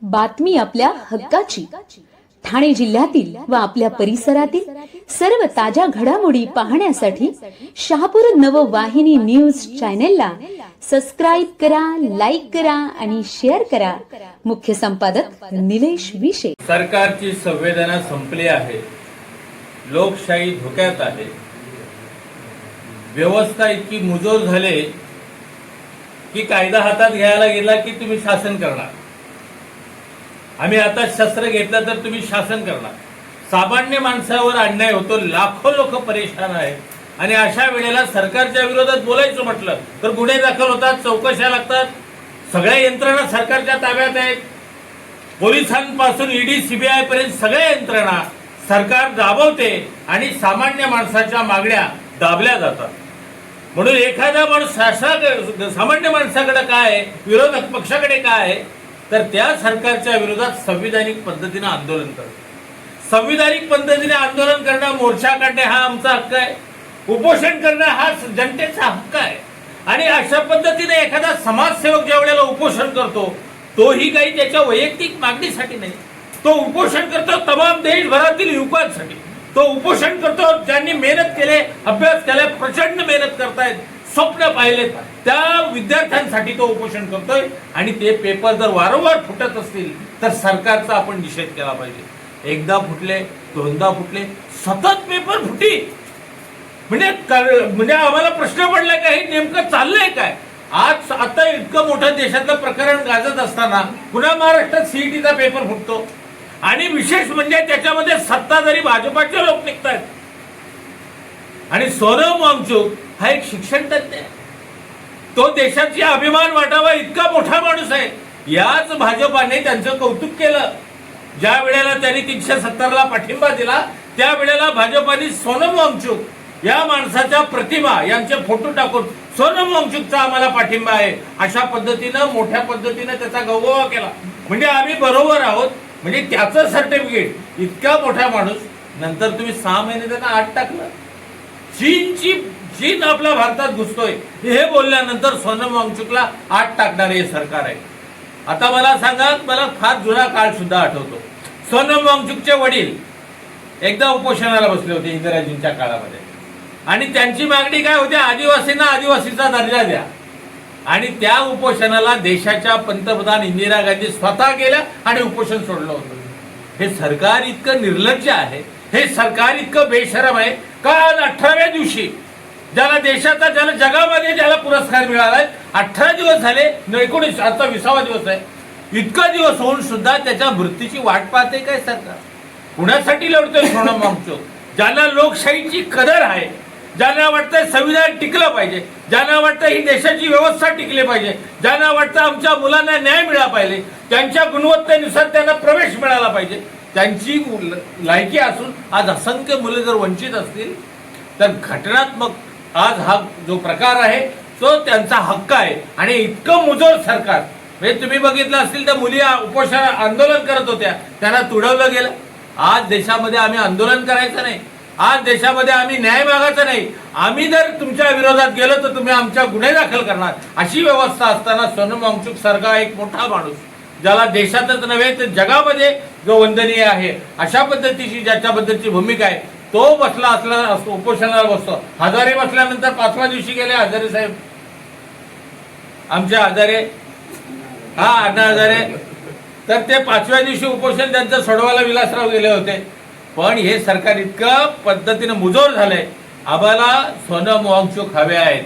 बातमी आपल्या हक्काची. ठाणे जिल्ह्यातील व आपल्या परिसरातील सर्व ताज्या घडामोडी पाहण्यासाठी शहापूर नववाहिनी न्यूज चॅनेलला सबस्क्राइब करा, लाईक करा आणि शेअर करा. मुख्य संपादक निलेश विशे. सरकारची संवेदना संपली आहे. लोकशाही धोक्यात आहे. व्यवस्था इतकी मुजोर झाले की कायदा हातात घ्यायला गेला की तुम्ही शासन करणार. आम्ही आता शस्त्र घेतलं तर तुम्ही शासन करणार. सामान्य माणसावर अन्याय होतो. लाखो लोक परेशान आहेत आणि अशा वेळेला सरकारच्या विरोधात बोलायचं म्हटलं तर गुन्हे दाखल होतात, चौकशा लागतात. सगळ्या यंत्रणा सरकारच्या ताब्यात आहेत. पोलिसांपासून ईडी, सीबीआय पर्यंत सगळ्या यंत्रणा सरकार दाबवते आणि सामान्य माणसाच्या मागण्या दाबल्या जातात. म्हणून एखादा माणूस सामान्य माणसाकडे काय आहे, विरोधक पक्षाकडे काय आहे, तर त्या सरकारच्या विरोधात संविधानिक पद्धतीने आंदोलन करतो. संविधानिक पद्धतीने आंदोलन करणं, मोर्चा काढणे हा आमचा हक्क आहे. उपोषण करणं हा जनतेचा हक्क आहे. आणि अशा पद्धतीने एखादा समाजसेवक ज्या वेळेला उपोषण करतो तोही काही त्याच्या वैयक्तिक मागणीसाठी नाही. तो उपोषण करतो तमाम देशभरातील युवकांसाठी. तो उपोषण करतो ज्यांनी मेहनत केले, अभ्यास केले, प्रचंड मेहनत करतायत, स्वप्न पाहिलेत, त्या विद्यार्थ्यांसाठी तो उपोषण करतोय. आणि ते पेपर जर वारंवार फुटत असतील तर सरकारचा आपण निषेध केला पाहिजे. एकदा फुटले, दोनदा फुटले, सतत पेपर फुटी म्हणजे आम्हाला प्रश्न पडला का हे नेमकं चाललंय काय. आज आता इतकं मोठं देशातलं प्रकरण गाजत असताना पुन्हा महाराष्ट्रात सीईटीचा पेपर फुटतो. आणि विशेष म्हणजे त्याच्यामध्ये सत्ताधारी भाजपाचे लोक निघतात. आणि सोनम वांगचुक हा एक शिक्षण तज्ञ आहे. तो देशाची अभिमान वाटावा इतका मोठा माणूस आहे. याच भाजपाने त्यांचं कौतुक केलं. ज्या वेळेला त्यांनी 370ला पाठिंबा दिला त्या वेळेला भाजपाने सोनम वांगचुक या माणसाच्या प्रतिमा यांचे फोटो टाकून सोनम वांगचुकचा आम्हाला पाठिंबा आहे अशा पद्धतीनं मोठ्या पद्धतीने त्याचा गौरव केला. म्हणजे आम्ही बरोबर आहोत. म्हणजे त्याचं सर्टिफिकेट इतका मोठा माणूस. नंतर तुम्ही 6 महिने त्यांना आत टाकलं. चीन आपल्या भारतात घुसतोय हे बोलल्यानंतर सोनम वांगचुकला आत टाकणारे हे सरकार आहे. आता मला सांगा, मला फार जुना काळ सुद्धा आठवतो. सोनम वांगचुकचे वडील एकदा उपोषणाला बसले होते इंदिराजींच्या काळामध्ये. आणि त्यांची मागणी काय होती, आदिवासींना आदिवासीचा दर्जा द्या. आणि त्या उपोषणाला देशाच्या पंतप्रधान इंदिरा गांधी स्वतः गेल्या आणि उपोषण सोडलं होतं. हे सरकार इतकं निर्लज्ज आहे, हे सरकार इतकं बेशरम आहे का 18व्या दिवशी ज्याला देशाचा, ज्याला जगामध्ये ज्याला पुरस्कार मिळालाय, 18 दिवस झाले, 19 आता 20वा दिवस आहे, इतका दिवस होऊन सुद्धा त्याच्या मृत्यूची वाट पाहते काय सरकार. कुणासाठी लढतोय सोनम वांगचुक? ज्यांना लोकशाहीची कदर आहे, ज्यांना वाटतं संविधान टिकलं पाहिजे, ज्यांना वाटतं ही देशाची व्यवस्था टिकली पाहिजे, ज्यांना वाटतं आमच्या मुलांना न्याय मिळाला पाहिजे, त्यांच्या गुणवत्तेनुसार त्यांना प्रवेश मिळाला पाहिजे, त्यांची लायकी असून आज असंख्य मुले जर वंचित असतील तर घटनात्मक आज हा जो प्रकार आहे तो त्यांचा हक्क आहे. आणि इतकं मुजोर सरकार, म्हणजे तुम्ही बघितलं असतील तर मुली उपोषण आंदोलन करत होत्या, त्यांना तुडवलं गेलं. आज देशामध्ये आम्ही आंदोलन करायचं नाही, आज देशामध्ये आम्ही न्याय मागायचा नाही, आम्ही जर तुमच्या विरोधात गेलो तर तुम्ही आमच्या गुन्हे दाखल करणार, अशी व्यवस्था असताना सोनम वांगचुक सारखा एक मोठा माणूस ज्याला देशातच नव्हे तर जगामध्ये जो वंदनीय आहे अशा पद्धतीची ज्याच्याबद्दलची भूमिका आहे तो बसला असला उपोषणाला बसतो. हजारे बसल्यानंतर 5व्या दिवशी गेले हजारे साहेब, आमचे हजारे, हा अण्णा हजारे, तर ते 5व्या दिवशी उपोषण त्यांचं सोडवायला विलासराव गेले होते. पण हे सरकार इतकं पद्धतीने मुजोर झालंय. आम्हाला सोनम वांगचुक हवे आहेत.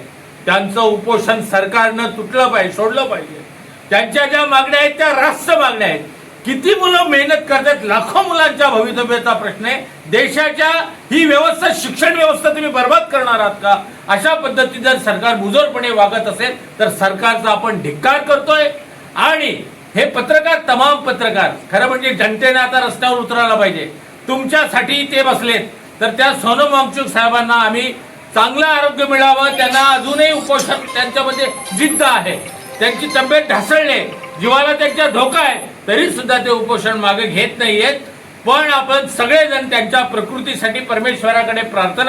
त्यांचं उपोषण सरकारनं तुटलं पाहिजे, सोडलं पाहिजे. त्यांच्या ज्या मागण्या आहेत त्या रास्त मागण्या आहेत. किती मुलं मेहनत करतात, लाखो मुलांच्या भवितव्याचा प्रश्न आहे. देशाच्या ही व्यवस्था, शिक्षण व्यवस्था तुम्ही बर्बाद करणार आहात का? अशा पद्धतीने जर सरकार मुजोरपणे वागत असेल तर सरकारचा आपण धिक्कार करतोय. आणि हे पत्रकार, तमाम पत्रकार, खरं म्हणजे जनतेने आता रस्त्यावर उतरायला पाहिजे. तुमच्यासाठी ते बसलेत. तर त्या सोनम वांगचुक साहेबांना आम्ही चांगलं आरोग्य मिळावं, त्यांना अजूनही उपोषण, त्यांच्यामध्ये जिद्द आहे, त्यांची तब्येत ढासळणे, जीवाला त्यांच्या धोका आहे, तरी सुद्धा ते उपोषण मागे घेत नाहीयेत. पण आपण सगळेजण त्यांच्या प्रकृतीसाठी परमेश्वराकडे प्रार्थना